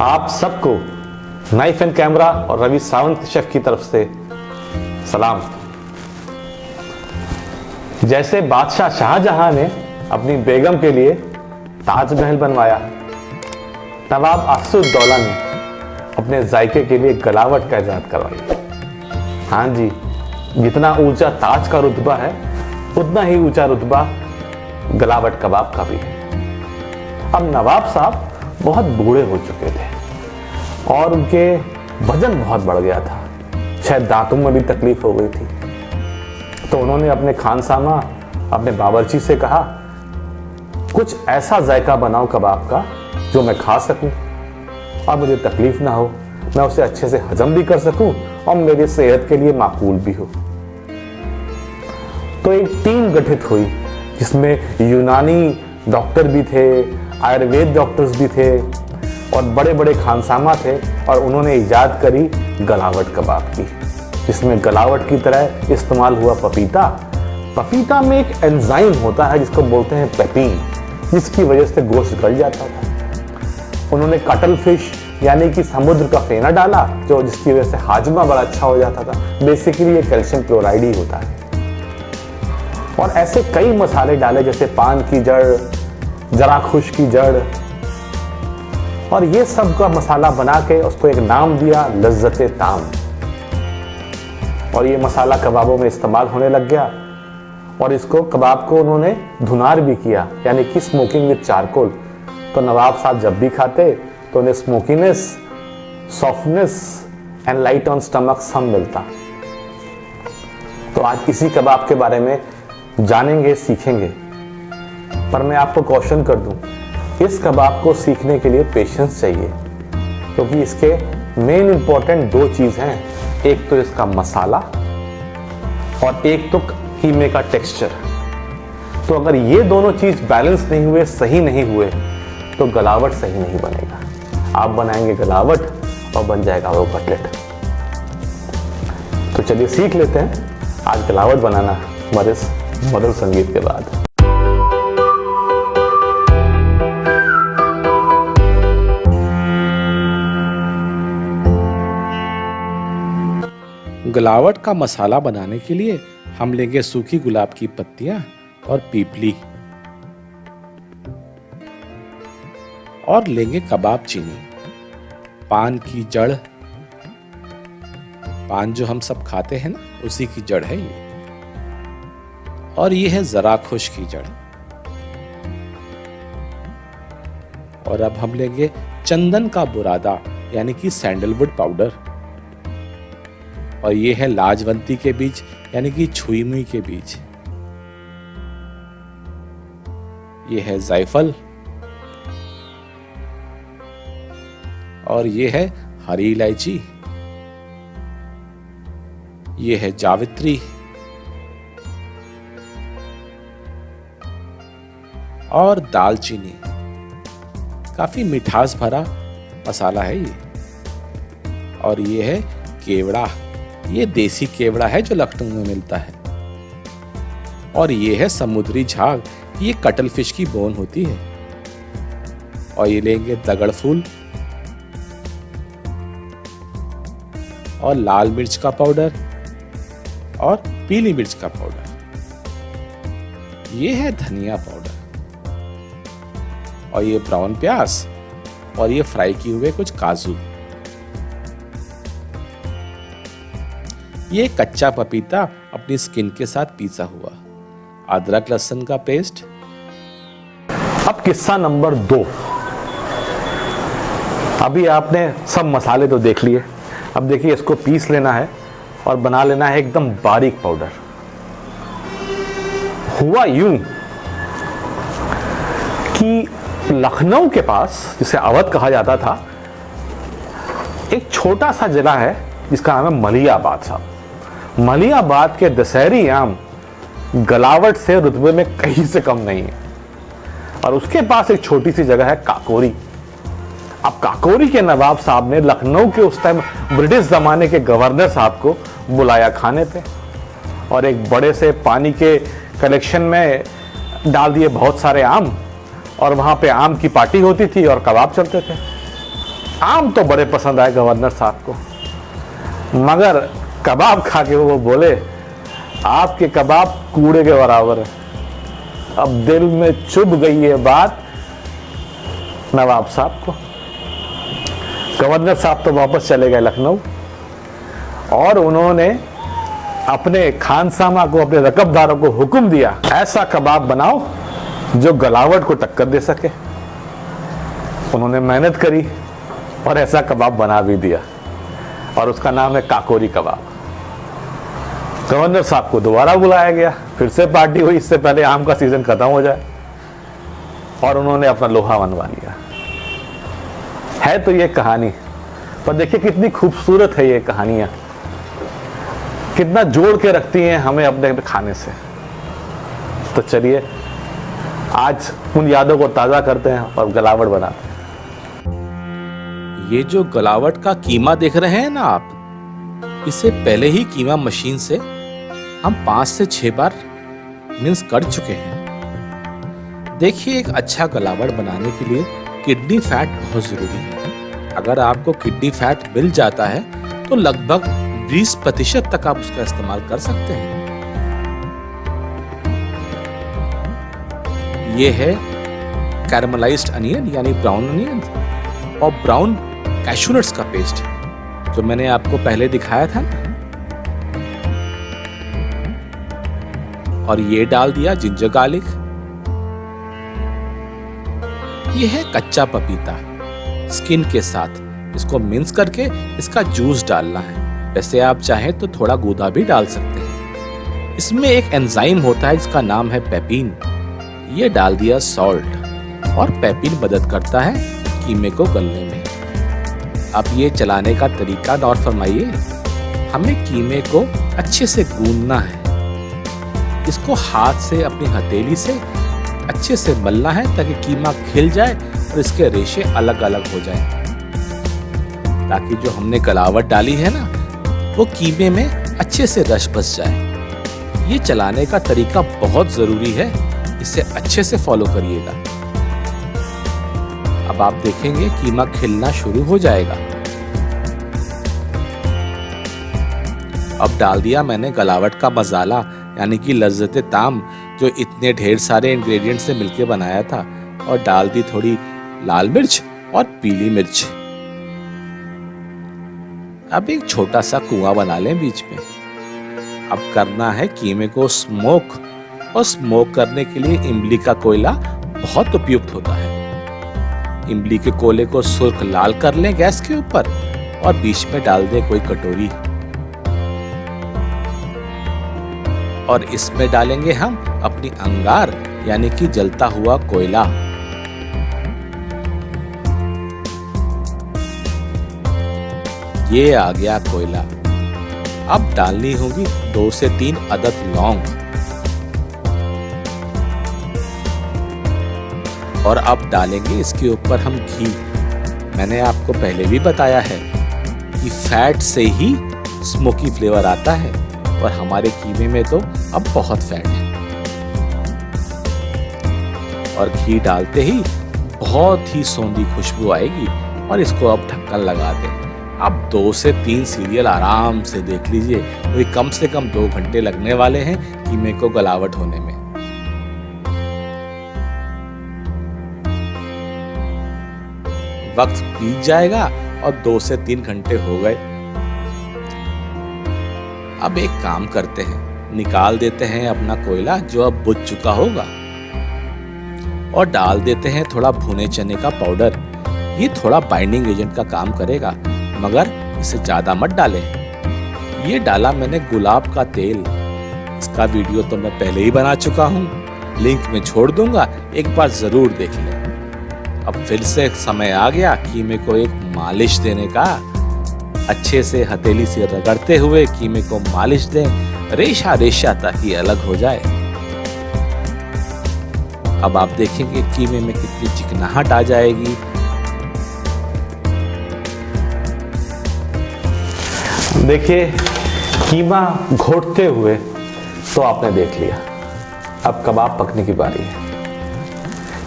आप सबको knife and camera और रवि सावंत शेफ की तरफ से सलाम। जैसे बादशाह शाहजहां ने अपनी बेगम के लिए ताजमहल बनवाया, नवाब आसिफउद्दौला ने अपने जायके के लिए गलावट का इजाद करवाई। हाँ जी, जितना ऊंचा ताज का रुतबा है उतना ही ऊंचा रुतबा गलावट कबाब का भी है। अब नवाब साहब बहुत बूढ़े हो चुके थे और उनके वजन बहुत बढ़ गया था, शायद दांतों में भी तकलीफ हो गई थी। तो उन्होंने अपने खानसामा, अपने बावर्ची से कहा, कुछ ऐसा जायका बनाओ कबाब का जो मैं खा सकूं और मुझे तकलीफ ना हो, मैं उसे अच्छे से हजम भी कर सकूं और मेरी सेहत के लिए माकूल भी हो। तो एक टीम गठित हुई जिसमें यूनानी डॉक्टर भी थे, आयुर्वेद डॉक्टर्स भी थे और बड़े बड़े खानसामा थे, और उन्होंने इजाद करी गलावट कबाब की, जिसमें गलावट की तरह इस्तेमाल हुआ पपीता। पपीता में एक एंजाइम होता है जिसको बोलते हैं पेपिन, जिसकी वजह से गोश्त गल जाता था। उन्होंने कटल फिश यानी कि समुद्र का फेना डाला, जो जिसकी वजह से हाजमा बड़ा अच्छा हो जाता था। बेसिकली ये कैल्शियम क्लोराइड ही होता है। और ऐसे कई मसाले डाले, जैसे पान की जड़, जरा खुश की जड़, और ये सब का मसाला बना के उसको एक नाम दिया, लज्जते ताम। और ये मसाला कबाबों में इस्तेमाल होने लग गया और इसको कबाब को उन्होंने धुनार भी किया, यानी कि स्मोकिंग विद चारकोल। तो नवाब साहब जब भी खाते तो उन्हें smokiness, softness and light on stomach सब मिलता। तो आज इसी कबाब के बारे में जानेंगे, सीखेंगे। पर मैं आपको कॉशन कर दूं, इस कबाब को सीखने के लिए पेशेंस चाहिए, क्योंकि इसके मेन इंपॉर्टेंट दो चीज हैं, एक तो इसका मसाला और एक तो कीमे का टेक्सचर। तो अगर ये दोनों चीज बैलेंस नहीं हुए, सही नहीं हुए, तो गलावट सही नहीं बनेगा। आप बनाएंगे गलावट और बन जाएगा वो कटलेट। तो चलिए सीख लेते हैं आज गलावट बनाना हमारे इस मधुर संगीत के बाद। गलावट का मसाला बनाने के लिए हम लेंगे सूखी गुलाब की पत्तियां और पीपली, और लेंगे कबाब चीनी, पान की जड़, पान जो हम सब खाते हैं ना, उसी की जड़ है ये, और ये है जरा खुश की जड़। और अब हम लेंगे चंदन का बुरादा यानी कि सैंडलवुड पाउडर, और ये है लाजवंती के बीज यानी कि छुई मुई के बीज। ये है जायफल, और ये है हरी इलायची, ये है जावित्री, और दालचीनी। काफी मिठास भरा मसाला है ये। और ये है केवड़ा, ये देसी केवड़ा है जो लखनऊ में मिलता है। और ये है समुद्री झाग, ये कटल फिश की बोन होती है। और ये लेंगे दगड़ फूल, और लाल मिर्च का पाउडर, और पीली मिर्च का पाउडर। ये है धनिया पाउडर, और ये ब्राउन प्याज, और ये फ्राई किए हुए कुछ काजू। ये कच्चा पपीता अपनी स्किन के साथ पीसा हुआ, अदरक लहसुन का पेस्ट। अब किस्सा नंबर 2। अभी आपने सब मसाले तो देख लिए, अब देखिए इसको पीस लेना है और बना लेना है एकदम बारीक पाउडर। हुआ यूं कि लखनऊ के पास, जिसे अवध कहा जाता था, एक छोटा सा जिला है जिसका नाम है मलियाबाद साहब। मलियाबाद के दशहरी आम गलावट से रुतबे में कहीं से कम नहीं है। और उसके पास एक छोटी सी जगह है काकोरी। अब काकोरी के नवाब साहब ने लखनऊ के उस टाइम ब्रिटिश जमाने के गवर्नर साहब को बुलाया खाने पे, और एक बड़े से पानी के कलेक्शन में डाल दिए बहुत सारे आम, और वहाँ पे आम की पार्टी होती थी और कबाब चलते थे। आम तो बड़े पसंद आए गवर्नर साहब को, मगर कबाब खा के वो बोले आपके कबाब कूड़े के बराबर है। अब दिल में चुभ गई ये बात नवाब साहब को। गवर्नर साहब तो वापस चले गए लखनऊ और उन्होंने अपने खानसामा को, अपने रकबदारों को हुक्म दिया ऐसा कबाब बनाओ जो गलावट को टक्कर दे सके। उन्होंने मेहनत करी और ऐसा कबाब बना भी दिया और उसका नाम है काकोरी कबाब। गवर्नर साहब को दोबारा बुलाया गया, फिर से पार्टी हुई, इससे पहले आम का सीजन खत्म हो जाए, और उन्होंने अपना लोहा मनवा लिया। है तो ये कहानी, पर देखिए कितनी खूबसूरत है ये कहानियां, कितना जोड़ के रखती हैं हमें अपने खाने से। तो चलिए आज उन यादों को ताजा करते हैं और गलावट बनाते हैं। ये जो गलावट का कीमा देख रहे हैं ना आप, इसे पहले ही कीमा मशीन से हम 5 से 6 बार मिक्स कर चुके हैं। देखिए, एक अच्छा गलावट बनाने के लिए किडनी फैट बहुत जरूरी है। अगर आपको किडनी फैट मिल जाता है तो लगभग 20% तक आप उसका इस्तेमाल कर सकते हैं। ये है कैरमलाइज्ड अनियन यानी ब्राउन अनियन और ब्राउन कैशू नट्स का पेस्ट जो मैंने आपको पहले दिखाया था ना। और ये डाल दिया जिंजर गार्लिक। ये है कच्चा पपीता स्किन के साथ, इसको मिक्स करके इसका जूस डालना है। वैसे आप चाहें तो थोड़ा गूदा भी डाल सकते हैं। इसमें एक एंजाइम होता है जिसका नाम है पेपिन। ये डाल दिया सॉल्ट, और पेपिन मदद करता है कीमे को गलने में। अब ये चलाने का तरीका गौर फरमाइए। हमें कीमे को अच्छे से गूंदना है, इसको हाथ से, अपनी हथेली से अच्छे से मलना है ताकि कीमा खिल जाए और इसके रेशे अलग अलग हो जाएं, ताकि जो हमने गलावट डाली है ना वो कीमे में अच्छे से रस बस जाए। ये चलाने का तरीका बहुत जरूरी है, इसे अच्छे से फॉलो करिएगा। अब आप देखेंगे कीमा खिलना शुरू हो जाएगा। अब डाल दिया मैंने गलावट का मसाला यानी कि लज्जते ताम, जो इतने ढेर सारे इंग्रेडिएंट से मिलकर बनाया था, और डाल दी थोड़ी लाल मिर्च और पीली मिर्च। अब एक छोटा सा कुआं बना लें बीच में। अब करना है कीमे को स्मोक, और स्मोक करने के लिए इमली का कोयला बहुत उपयुक्त होता है। इमली के कोयले को सुर्ख लाल कर लें गैस के ऊपर और बीच में डाल दें कोई कटोरी, और इसमें डालेंगे हम अपनी अंगार यानी कि जलता हुआ कोयला। ये आ गया कोयला। अब डालनी होगी 2 से 3 अदद लौंग, और अब डालेंगे इसके ऊपर हम घी। मैंने आपको पहले भी बताया है कि फैट से ही स्मोकी फ्लेवर आता है, और हमारे कीमे में तो अब बहुत फैट है। और घी डालते ही बहुत ही सौंधी खुशबू आएगी, और इसको अब ढक्कन लगा दें। अब 2 से 3 सीरियल आराम से देख लीजिए, वही कम से कम 2 घंटे लगने वाले हैं कीमे को गलावट होने में। वक्त बीत जाएगा और 2 से 3 घंटे हो गए। अब एक काम करते हैं, निकाल देते हैं अपना कोयला जो अब बुझ चुका होगा, और डाल देते हैं थोड़ा भुने चने का पाउडर। ये थोड़ा बाइंडिंग एजेंट का काम करेगा, मगर इसे ज्यादा मत डालें। ये डाला मैंने गुलाब का तेल, इसका वीडियो तो मैं पहले ही बना चुका हूँ, लिंक में छोड़ दूंगा, एक बार जरूर देख लें। अब फिर से समय आ गया कीमे को एक मालिश देने का। अच्छे से हथेली से रगड़ते हुए कीमे को मालिश दें, रेशा रेशा ताकि अलग हो जाए। अब आप देखेंगे कीमे में कितनी चिकनाहट आ जाएगी। देखिए कीमा घोटते हुए तो आपने देख लिया, अब कबाब पकने की बारी है।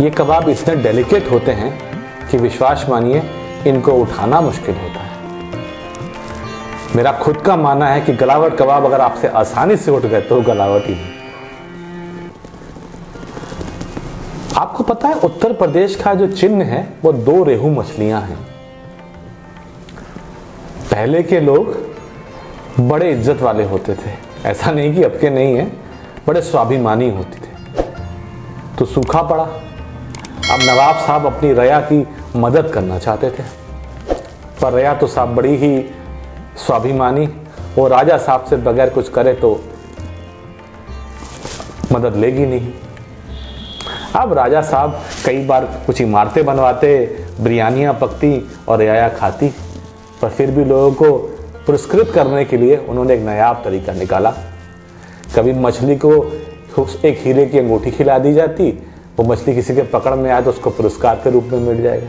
ये कबाब इतने डेलिकेट होते हैं कि विश्वास मानिए इनको उठाना मुश्किल होता है। मेरा खुद का मानना है कि गलावट कबाब अगर आपसे आसानी से उठ गए तो गलावट ही नहीं। आपको पता है उत्तर प्रदेश का जो चिन्ह है वो 2 रेहू मछलियां हैं। पहले के लोग बड़े इज्जत वाले होते थे, ऐसा नहीं कि अब के नहीं है, बड़े स्वाभिमानी होते थे। तो सूखा पड़ा, अब नवाब साहब अपनी रया की मदद करना चाहते थे, पर रया तो साहब बड़ी ही स्वाभिमानी, वो राजा साहब से बगैर कुछ करे तो मदद लेगी नहीं। अब राजा साहब कई बार कुछ इमारतें बनवाते, बिरयानियां पकती और रया खाती, पर फिर भी लोगों को पुरस्कृत करने के लिए उन्होंने एक नायाब तरीका निकाला। कभी मछली को एक हीरे की अंगूठी खिला दी जाती, वो मछली किसी के पकड़ में आए तो उसको पुरस्कार के रूप में मिल जाएगा।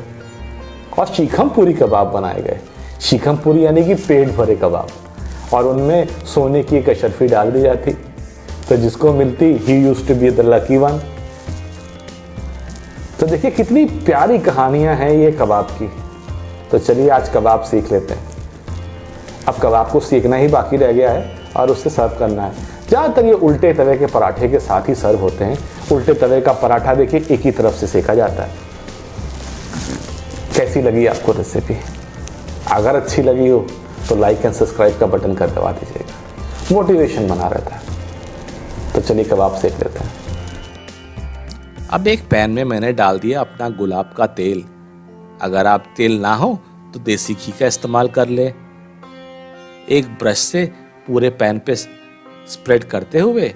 और शीखम पूरी कबाब बनाए गए। शीखम पूरी यानी कि पेट भरे कबाब, और उनमें सोने की एक अशर्फी डाल दी जाती, तो जिसको मिलती ही used to be the lucky one. तो देखिए कितनी प्यारी कहानियां हैं ये कबाब की। तो चलिए आज कबाब सीख लेते हैं। अब कबाब को सीखना ही बाकी रह गया है और उससे सर्व करना है। ज़्यादातर ये उल्टे तवे के पराठे के साथ ही सर्व होते हैं। उल्टे तवे का पराठा देखिए एक ही तरफ से सेका जाता है। कैसी लगी आपको रेसिपी? अगर अच्छी लगी हो तो लाइक एंड सब्सक्राइब का बटन कर दबा दीजिएगा, मोटिवेशन बना रहता है। तो चलिए कबाब सेक लेते हैं। अब एक पैन में मैंने डाल दिया अपना गुलाब का तेल। अगर आप तेल ना हो तो देसी घी का इस्तेमाल कर ले। एक ब्रश से पूरे पैन पे स्प्रेड करते हुए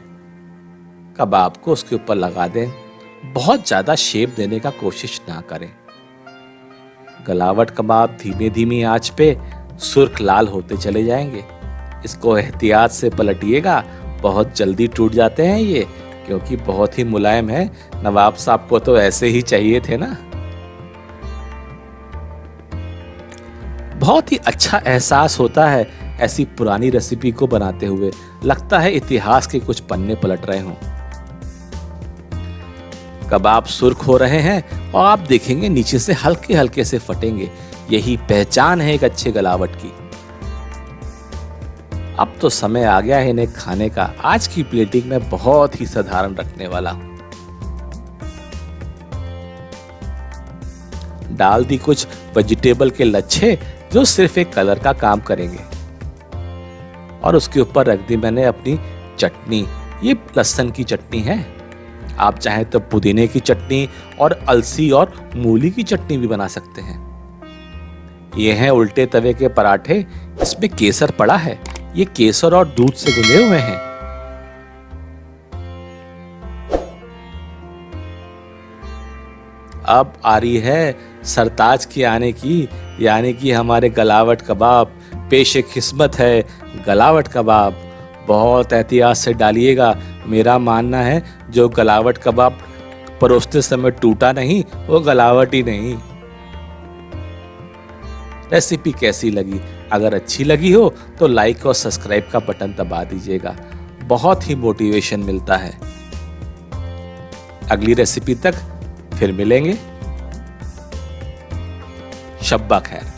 कबाब को उसके ऊपर लगा दें। बहुत ज्यादा शेप देने का कोशिश ना करें। गलावट कबाब धीमे धीमी आंच पे सुर्ख लाल होते चले जाएंगे। इसको एहतियात से पलटिएगा, बहुत जल्दी टूट जाते हैं ये, क्योंकि बहुत ही मुलायम है। नवाब साहब को तो ऐसे ही चाहिए थे ना। बहुत ही अच्छा एहसास होता है ऐसी पुरानी रेसिपी को बनाते हुए। लगता है इतिहास के कुछ पन्ने पलट रहे हों। कबाब सुर्ख हो रहे हैं और आप देखेंगे नीचे से हल्के हल्के से फटेंगे। यही पहचान है एक अच्छे गलावट की। अब तो समय आ गया है इन्हें खाने का। आज की प्लेटिंग में बहुत ही साधारण रखने वाला हूं। डाल दी कुछ वेजिटेबल के लच्छे जो सिर्फ एक कलर का काम करेंगे, और उसके ऊपर रख दी मैंने अपनी चटनी। ये लहसुन की चटनी है। आप चाहें तो पुदीने की चटनी और अलसी और मूली की चटनी भी बना सकते हैं। ये हैं उल्टे तवे के पराठे। इसमें केसर पड़ा है। ये केसर और दूध से गुले हुए हैं। अब आ रही है सरताज की आने की, यानी कि हमारे गलावट कबाब। पेशे किस्मत है गलावट कबाब। बहुत एहतियात से डालिएगा। मेरा मानना है जो गलावट कबाब परोसते समय टूटा नहीं वो गलावट ही नहीं। रेसिपी कैसी लगी? अगर अच्छी लगी हो तो लाइक और सब्सक्राइब का बटन दबा दीजिएगा। बहुत ही मोटिवेशन मिलता है। अगली रेसिपी तक फिर मिलेंगे। शब्बा खैर।